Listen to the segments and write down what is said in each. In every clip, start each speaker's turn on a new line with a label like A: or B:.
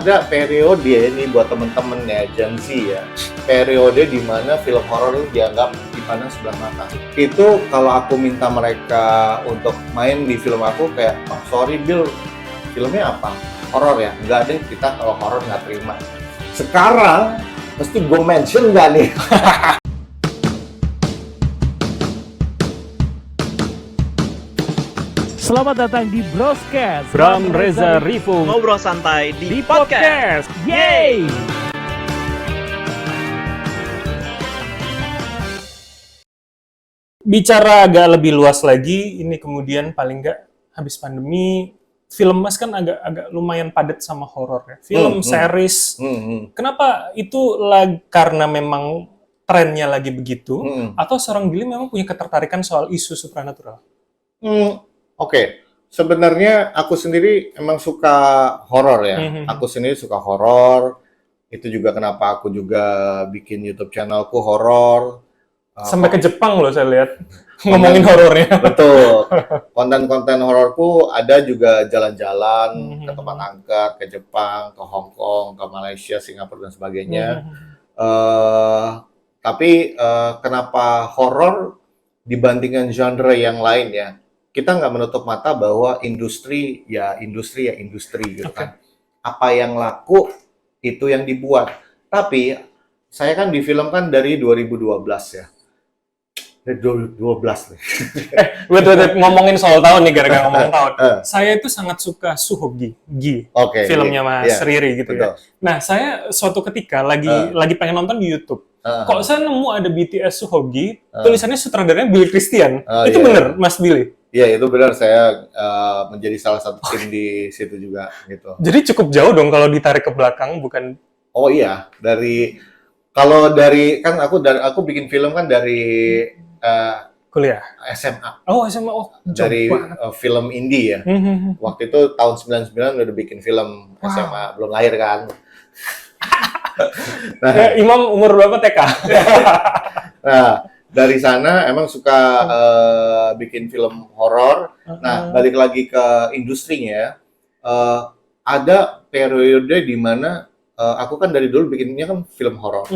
A: ada periode ini buat temen-temen ya, Gen Z ya, periode di mana film horor itu dianggap dipandang sebelah mata. Itu kalau aku minta mereka untuk main di film aku kayak, oh sorry Bill, filmnya apa? Horor ya? Enggak deh, kita kalau horor nggak terima. Sekarang, mesti gue mention nggak nih?
B: Selamat datang di Broscast.
C: Bram Reza Rifu
D: ngobrol santai di
B: Podcast. Yeay!
C: Bicara agak lebih luas lagi, ini kemudian paling nggak habis pandemi, film Mas kan agak lumayan padat sama horor ya. Film, series. Kenapa itu karena memang trennya lagi begitu, atau seorang Billy memang punya ketertarikan soal isu supranatural?
A: Oke. Sebenarnya aku sendiri emang suka horor ya. Aku sendiri suka horor. Itu juga kenapa aku juga bikin YouTube channelku horor.
C: Sampai ke Jepang loh saya lihat ngomongin horornya.
A: Betul. Konten-konten hororku ada juga jalan-jalan ke tempat angker, ke Jepang, ke Hong Kong, ke Malaysia, Singapura dan sebagainya. Tapi kenapa horor dibandingkan genre yang lain ya? Kita nggak menutup mata bahwa industri gitu kan. Apa yang laku itu yang dibuat. Tapi saya kan di film kan dari 2012 ya. Dari 2012 nih.
C: Wait, ngomongin soal tahun nih, gara-gara ngomongin tahun. Saya itu sangat suka Suhogi, filmnya Mas Riri gitu ya. Nah, saya suatu ketika lagi pengen nonton di YouTube. Kok saya nemu ada BTS Suhogi, tulisannya sutradaranya Billy Christian. Itu bener, Mas Billy?
A: Iya, itu benar. Saya menjadi salah satu tim di situ juga gitu.
C: Jadi cukup jauh dong kalau ditarik ke belakang, bukan?
A: Oh iya, kan aku bikin film kan dari
C: kuliah
A: SMA.
C: Oh, SMA. Oh,
A: dari film indie ya. Waktu itu tahun 99 udah bikin film SMA, belum lahir kan.
C: Nah, Imam umur berapa TK?
A: Nah, dari sana emang suka bikin film horor. Nah, balik lagi ke industrinya, ada periode di mana aku kan dari dulu bikinnya kan film horor.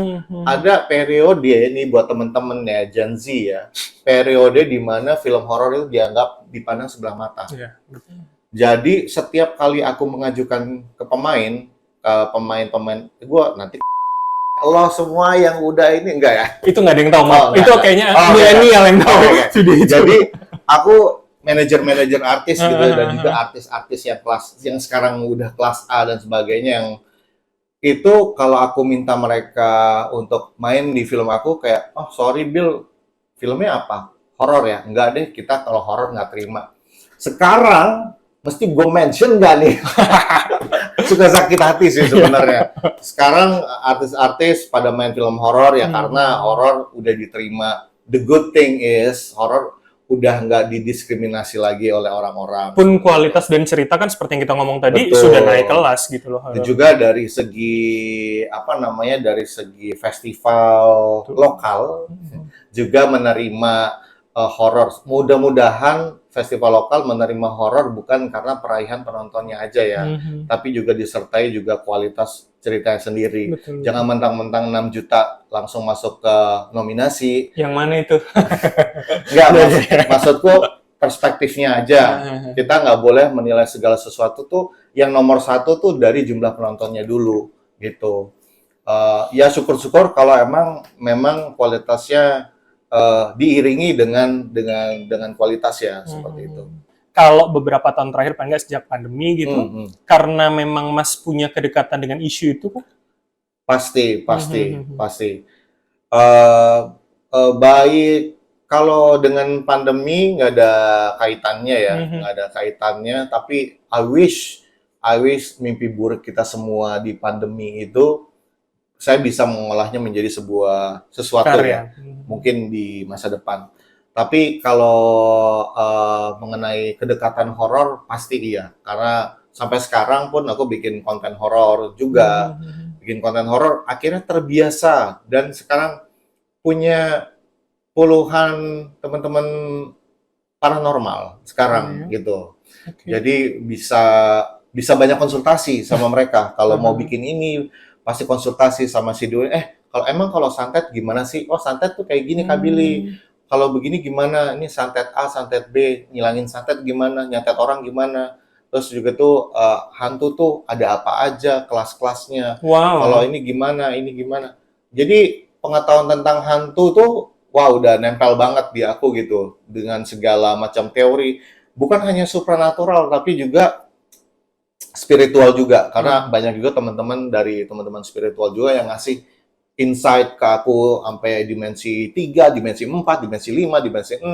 A: Ada periode ini buat temen-temen ya, Gen Z ya, periode di mana film horor itu dianggap dipandang sebelah mata. Jadi setiap kali aku mengajukan ke pemain-pemain, gue nanti lo semua yang udah ini enggak ya?
C: Itu nggak ada yang tahu, itu kayaknya milenial yang tahu.
A: Jadi aku manajer artis gitu dan juga artis-artis yang sekarang udah kelas A dan sebagainya, yang itu kalau aku minta mereka untuk main di film aku kayak, oh sorry Bill, filmnya apa? Horor ya? Enggak deh, kita kalau horor nggak terima. Sekarang mesti gue mention nggak nih? Suka sakit hati sih sebenarnya. Sekarang artis-artis pada main film horor ya karena horor udah diterima. The good thing is horor udah nggak didiskriminasi lagi oleh orang-orang.
C: Pun kualitas dan cerita kan seperti yang kita ngomong tadi.
A: Betul.
C: Sudah naik kelas gitu loh.
A: Dan juga dari segi dari segi festival lokal juga menerima horor. Mudah-mudahan festival lokal menerima horor bukan karena peraihan penontonnya aja ya, tapi juga disertai juga kualitas ceritanya sendiri.
C: Betul.
A: Jangan mentang-mentang 6 juta langsung masuk ke nominasi.
C: Yang mana itu?
A: Enggak, maksudku perspektifnya aja. Kita nggak boleh menilai segala sesuatu tuh yang nomor satu tuh dari jumlah penontonnya dulu gitu. Ya syukur-syukur kalau memang kualitasnya diiringi dengan kualitas ya, seperti itu.
C: Kalau beberapa tahun terakhir, paling nggak sejak pandemi gitu, karena memang Mas punya kedekatan dengan isu itu kok?
A: Pasti. Baik, kalau dengan pandemi nggak ada kaitannya ya, nggak ada kaitannya. Tapi I wish mimpi buruk kita semua di pandemi itu saya bisa mengolahnya menjadi sesuatu ya, mungkin di masa depan. Tapi kalau mengenai kedekatan horor pasti iya, karena sampai sekarang pun aku bikin konten horor juga, bikin konten horor akhirnya terbiasa dan sekarang punya puluhan teman-teman paranormal sekarang gitu. Jadi bisa banyak konsultasi sama mereka. Kalau mau bikin ini, pasti konsultasi sama si Doi. Kalau santet gimana sih? Oh, santet tuh kayak gini, Kak Billy. Kalau begini gimana? Ini santet A, santet B, ngilangin santet gimana? Nyantet orang gimana? Terus juga tuh hantu tuh ada apa aja, kelas-kelasnya. Kalau
C: Wow.
A: ini gimana, ini gimana. Jadi pengetahuan tentang hantu tuh, wah udah nempel banget di aku gitu. Dengan segala macam teori. Bukan hanya supranatural, tapi juga spiritual juga. Karena banyak juga teman-teman dari teman-teman spiritual juga yang ngasih insight ke aku sampai dimensi 3, dimensi 4, dimensi 5, dimensi 6,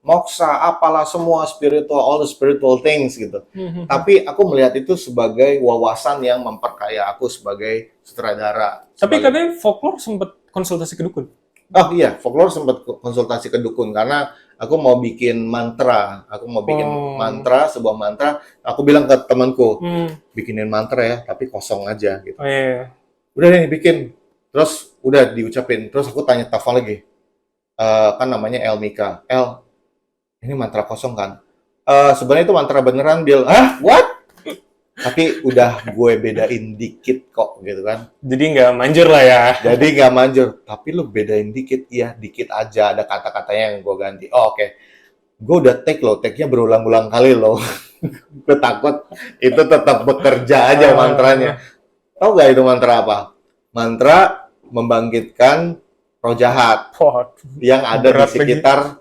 A: moksa, apalah semua spiritual, all the spiritual things gitu. Tapi aku melihat itu sebagai wawasan yang memperkaya aku sebagai sutradara.
C: Tapi katanya folklore sempat konsultasi ke dukun.
A: Oh iya, folklore sempat konsultasi ke dukun karena aku mau bikin mantra. Aku mau bikin mantra, sebuah mantra. Aku bilang ke temanku, bikinin mantra ya, tapi kosong aja gitu.
C: Oh iya.
A: Udah deh bikin. Terus udah diucapin. Terus aku tanya telepon lagi. Kan namanya Elmika. Ini mantra kosong kan? Sebenarnya itu mantra beneran, Bill. Hah? What? Tapi udah gue bedain dikit kok, gitu kan.
C: Jadi nggak manjur lah ya.
A: Jadi nggak manjur. Tapi lu bedain dikit, iya dikit aja. Ada kata-katanya yang gue ganti. Oh, oke. Gue udah take loh, take-nya berulang-ulang kali loh. Gue takut itu tetap bekerja aja mantranya. Tahu nggak itu mantra apa? Mantra membangkitkan roh jahat yang ada di sekitar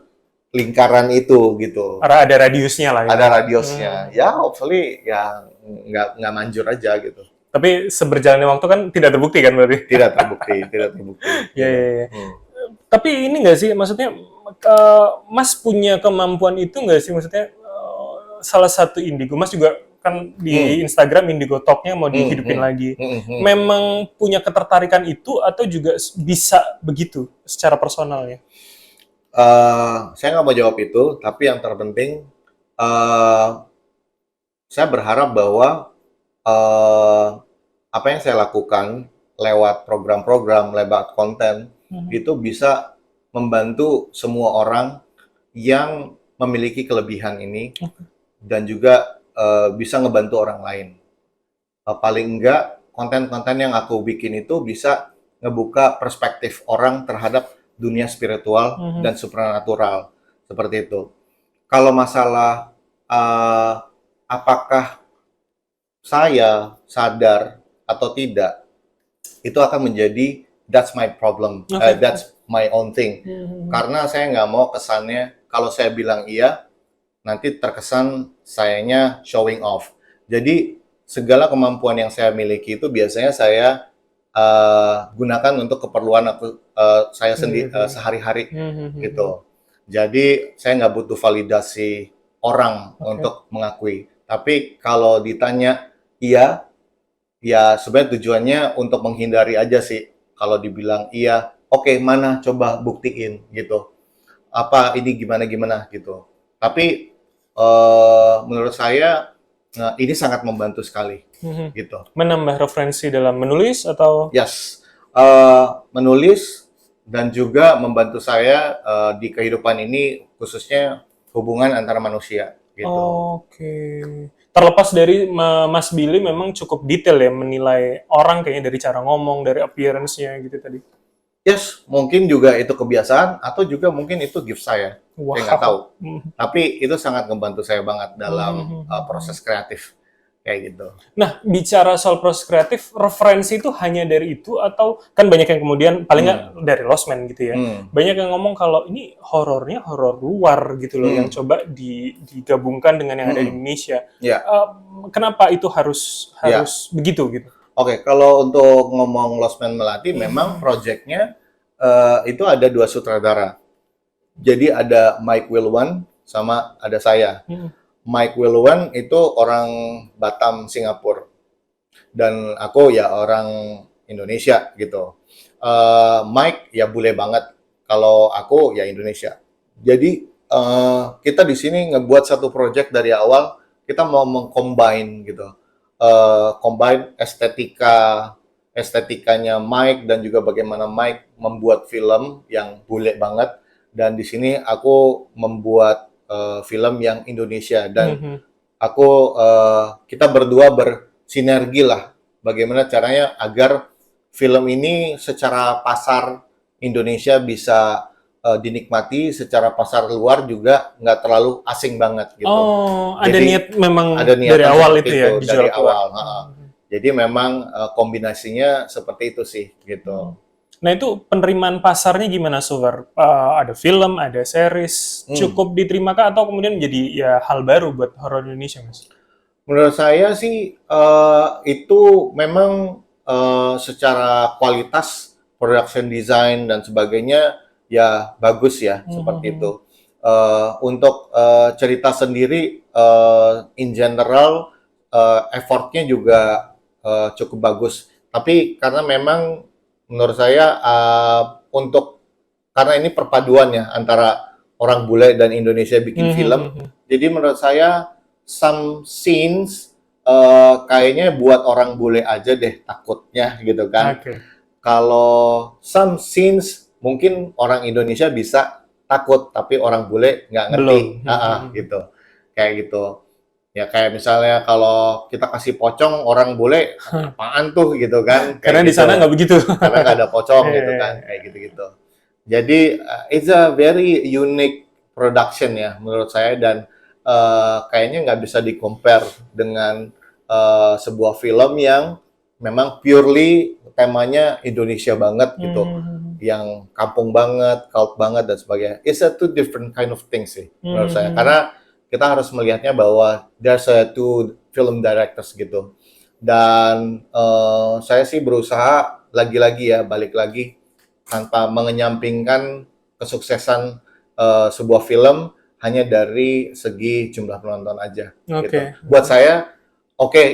A: lingkaran itu gitu.
C: Ada radiusnya lah ya.
A: Ada radiusnya. Ya hopefully ya nggak manjur aja gitu.
C: Tapi seberjalannya waktu kan tidak terbukti kan berarti?
A: Tidak terbukti.
C: Iya. Tapi ini nggak sih, maksudnya Mas punya kemampuan itu nggak sih? Maksudnya salah satu indigo, Mas juga kan di Instagram Indigo Talk-nya mau dihidupin lagi. Memang punya ketertarikan itu atau juga bisa begitu secara personalnya?
A: Saya nggak mau jawab itu, tapi yang terpenting saya berharap bahwa apa yang saya lakukan lewat program-program, lewat konten, itu bisa membantu semua orang yang memiliki kelebihan ini dan juga bisa ngebantu orang lain. Paling enggak, konten-konten yang aku bikin itu bisa ngebuka perspektif orang terhadap dunia spiritual dan supranatural, seperti itu. Kalau masalah apakah saya sadar atau tidak, itu akan menjadi that's my problem, that's my own thing. Karena saya nggak mau kesannya kalau saya bilang iya, nanti terkesan sayanya showing off. Jadi segala kemampuan yang saya miliki itu biasanya saya gunakan untuk keperluan aku saya sendiri sehari-hari gitu. Jadi saya nggak butuh validasi orang untuk mengakui. Tapi kalau ditanya iya, ya sebenarnya tujuannya untuk menghindari aja sih. Kalau dibilang iya, oke, mana coba buktiin gitu. Apa ini gimana gitu. Tapi menurut saya ini sangat membantu sekali gitu.
C: Menambah referensi dalam menulis atau?
A: Yes, menulis dan juga membantu saya di kehidupan ini, khususnya hubungan antara manusia gitu.
C: Oke. Terlepas dari Mas Billy memang cukup detail ya menilai orang kayaknya dari cara ngomong, dari appearance-nya gitu tadi.
A: Yes, mungkin juga itu kebiasaan atau juga mungkin itu gift saya. Saya nggak tahu. Tapi itu sangat membantu saya banget dalam proses kreatif kayak gitu.
C: Nah, bicara soal proses kreatif, referensi itu hanya dari itu atau kan banyak yang kemudian paling nggak dari Lost Man gitu ya. Banyak yang ngomong kalau ini horornya horor luar gitu loh yang coba digabungkan dengan yang ada di Indonesia. Kenapa itu harus begitu gitu?
A: Oke, kalau untuk ngomong Lost Man Melati, memang proyeknya itu ada 2 sutradara. Jadi ada Mike Wilwan sama ada saya. Mike Wilwan itu orang Batam, Singapura. Dan aku ya orang Indonesia gitu. Mike ya bule banget. Kalau aku ya Indonesia. Jadi kita di sini ngebuat satu proyek dari awal, kita mau mengcombine gitu. Combine estetikanya Mike dan juga bagaimana Mike membuat film yang bule banget, dan di sini aku membuat film yang Indonesia dan kita berdua bersinergi lah. Bagaimana caranya agar film ini secara pasar Indonesia bisa dinikmati, secara pasar luar juga nggak terlalu asing banget gitu.
C: Oh, ada
A: Jadi,
C: niat memang
A: ada niatan
C: dari awal
A: seperti
C: itu ya
A: itu,
C: dijual
A: dari
C: keluar.
A: awal. Jadi memang kombinasinya seperti itu sih gitu.
C: Nah itu penerimaan pasarnya gimana so far? Ada film, ada series, cukup diterima kah atau kemudian menjadi ya hal baru buat horor Indonesia, Mas?
A: Menurut saya sih itu memang secara kualitas production design dan sebagainya ya bagus ya seperti itu. Untuk cerita sendiri in general effortnya juga cukup bagus. Tapi karena memang menurut saya karena ini perpaduan ya antara orang bule dan Indonesia bikin film, jadi menurut saya some scenes kayaknya buat orang bule aja deh takutnya gitu kan.
C: Oke.
A: Kalau some scenes mungkin orang Indonesia bisa takut, tapi orang bule nggak ngerti. Gitu. Kayak gitu. Ya kayak misalnya kalau kita kasih pocong orang bule, apaan tuh gitu kan. Kayak
C: Karena di
A: gitu.
C: sana nggak begitu.
A: Karena nggak ada pocong gitu kan. Kayak gitu-gitu. Jadi it's a very unique production ya menurut saya, dan kayaknya nggak bisa di-compare dengan sebuah film yang memang purely temanya Indonesia banget gitu, yang kampung banget, cult banget dan sebagainya. It's a two different kind of things sih menurut saya, karena kita harus melihatnya bahwa there's a two film directors gitu. Dan saya sih berusaha lagi-lagi ya, balik lagi, tanpa mengenyampingkan kesuksesan sebuah film hanya dari segi jumlah penonton aja. Gitu. Buat saya,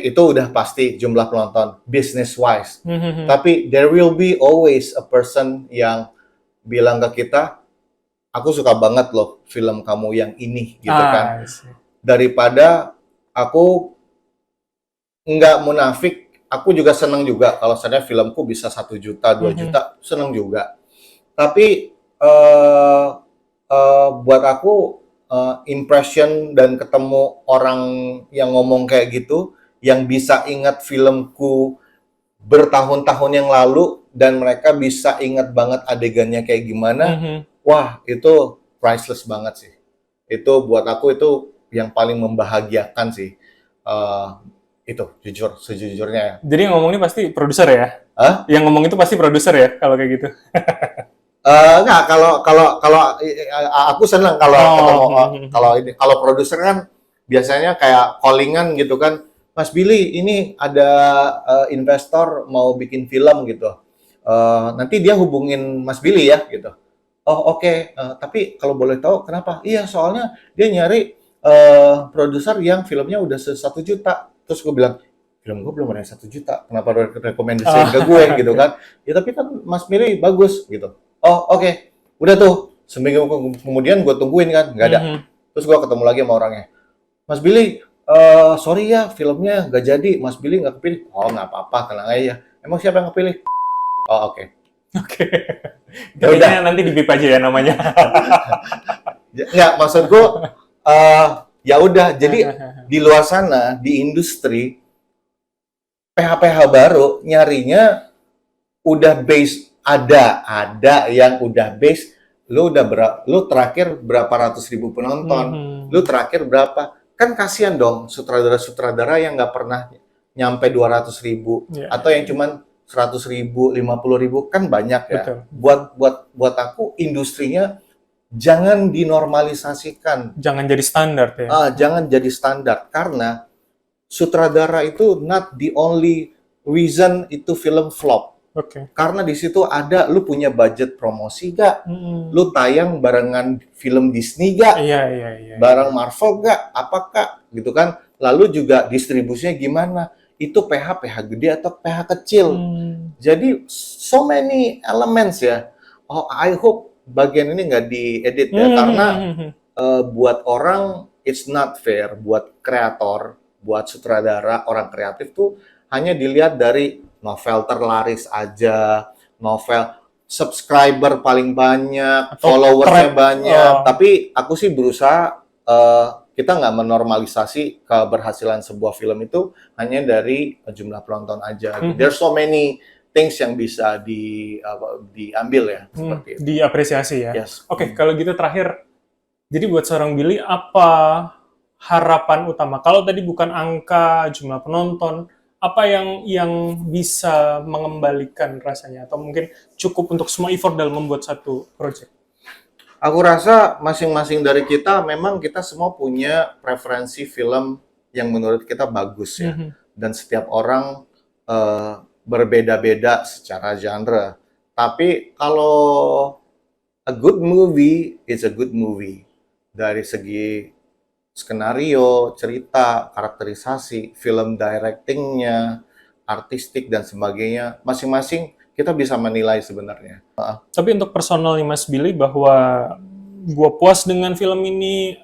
A: itu udah pasti jumlah penonton, business wise. Tapi there will be always a person yang bilang ke kita, aku suka banget loh film kamu yang ini, gitu kan. Daripada aku nggak munafik, aku juga seneng juga kalau misalnya filmku bisa 1 juta, 2 juta, seneng juga. Tapi buat aku impression dan ketemu orang yang ngomong kayak gitu, yang bisa ingat filmku bertahun-tahun yang lalu dan mereka bisa ingat banget adegannya kayak gimana, wah itu priceless banget sih. Itu buat aku itu yang paling membahagiakan sih. Itu jujur, sejujurnya ya.
C: Jadi yang ngomong ini pasti produser ya?
A: Hah?
C: Yang ngomong itu pasti produser ya kalau kayak gitu?
A: Enggak, kalau aku senang kalau ketemu kalau produser kan biasanya kayak callingan gitu kan, Mas Billy ini ada investor mau bikin film gitu, nanti dia hubungin Mas Billy ya gitu. Oh oke. Tapi kalau boleh tahu kenapa? Iya soalnya dia nyari produser yang filmnya udah 1 juta. Terus gue bilang, film gue belum ada 1 juta, kenapa rekomendasiin ke gue gitu kan? Ya tapi kan Mas Billy bagus gitu. Oh oke. Udah tuh, seminggu kemudian gue tungguin kan, nggak ada. Terus gue ketemu lagi sama orangnya. Mas Billy, sorry ya filmnya nggak jadi, Mas Billy nggak kepilih. Oh nggak apa-apa, tenang aja. Emang siapa yang kepilih? Oh oke.
C: Ya udah, nanti di-bip aja ya namanya.
A: Nggak, maksud gue, ya udah. Jadi di luar sana, di industri, PH-PH baru nyarinya udah base, ada yang udah base, lu terakhir berapa ratus ribu penonton, lu terakhir berapa, kan kasihan dong sutradara-sutradara yang nggak pernah nyampe 200 ribu, atau yang cuman 100 ribu, 50 ribu, kan banyak ya. Buat aku industrinya jangan dinormalisasikan.
C: Jangan jadi standar ya.
A: Jangan jadi standar, karena sutradara itu not the only reason itu film flop. Karena di situ ada lu punya budget promosi gak? Lu tayang barengan film Disney gak? Bareng Marvel gak? Apakah? Gitu kan? Lalu juga distribusinya gimana? Itu PH gede atau PH kecil? Jadi so many elements ya. Oh, I hope bagian ini nggak diedit ya, karena buat orang it's not fair, buat kreator, buat sutradara, orang kreatif tuh hanya dilihat dari novel terlaris aja, novel subscriber paling banyak, followersnya banyak. Tapi aku sih berusaha kita nggak menormalisasi keberhasilan sebuah film itu hanya dari jumlah penonton aja. There's so many things yang bisa diambil ya, seperti itu.
C: Diapresiasi ya.
A: Yes.
C: Oke, kalau gitu terakhir, jadi buat seorang Billy, apa harapan utama? Kalau tadi bukan angka, jumlah penonton, apa yang bisa mengembalikan rasanya? Atau mungkin cukup untuk semua effort dalam membuat satu project?
A: Aku rasa masing-masing dari kita, memang kita semua punya preferensi film yang menurut kita bagus ya. Dan setiap orang berbeda-beda secara genre. Tapi kalau a good movie is a good movie. Dari segi skenario, cerita, karakterisasi, film directingnya, artistik dan sebagainya, masing-masing kita bisa menilai sebenarnya.
C: Tapi untuk personalnya Mas Billy, bahwa gua puas dengan film ini,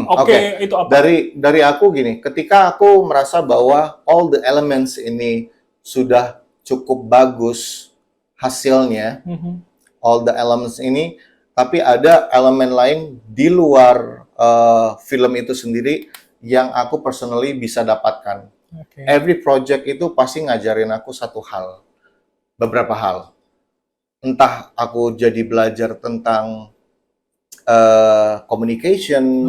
C: Oke, itu apa?
A: Dari aku gini, ketika aku merasa bahwa all the elements ini sudah cukup bagus hasilnya, all the elements ini, tapi ada elemen lain di luar film itu sendiri yang aku personally bisa dapatkan. Every project itu pasti ngajarin aku satu hal, beberapa hal. Entah aku jadi belajar tentang communication,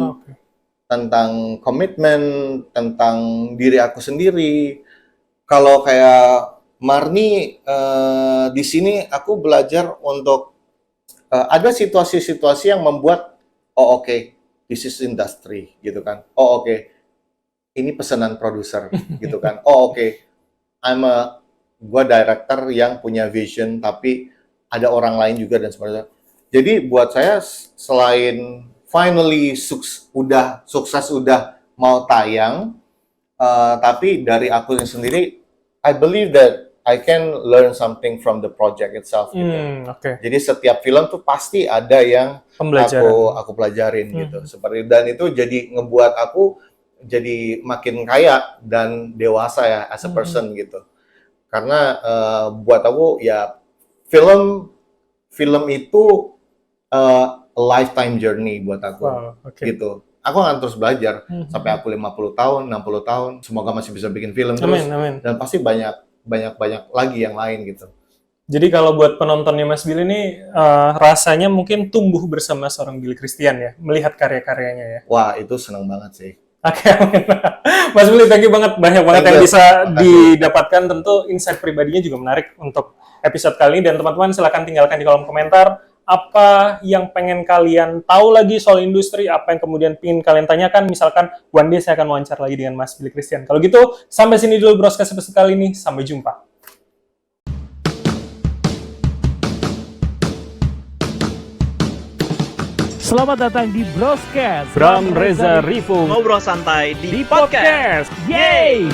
A: tentang komitmen, tentang diri aku sendiri. Kalau kayak Marni di sini aku belajar untuk ada situasi-situasi yang membuat this is industry gitu kan. Ini pesanan produser gitu kan. Gua director yang punya vision, tapi ada orang lain juga dan sebagainya. Jadi buat saya, selain finally sukses udah mau tayang, tapi dari aku sendiri, I believe that I can learn something from the project itself. Gitu. Jadi setiap film tuh pasti ada yang aku pelajarin gitu. Seperti, dan itu jadi ngebuat aku jadi makin kaya dan dewasa ya as a person gitu. Karena buat aku ya film itu lifetime journey buat aku. Gitu. Aku akan terus belajar sampai aku 50 tahun, 60 tahun, semoga masih bisa bikin film terus.
C: Amin.
A: Dan pasti banyak lagi yang lain gitu.
C: Jadi kalau buat penontonnya Mas Billy ini rasanya mungkin tumbuh bersama seorang Billy Christian ya, melihat karya-karyanya ya.
A: Wah, itu senang banget sih.
C: Amin. Mas Billy, thank you banget, banyak banget yang bisa didapatkan. Tentu insight pribadinya juga menarik untuk episode kali ini, dan teman-teman silakan tinggalkan di kolom komentar apa yang pengen kalian tahu lagi soal industri, apa yang kemudian pengen kalian tanyakan. Misalkan one day saya akan wawancara lagi dengan Mas Billy Christian. Kalau gitu, sampai sini dulu Broscast episode kali ini. Sampai jumpa.
B: Selamat datang di Broscast.
C: Bram Reza Rifung.
D: Ngobrol santai di
B: Podcast. Yeay!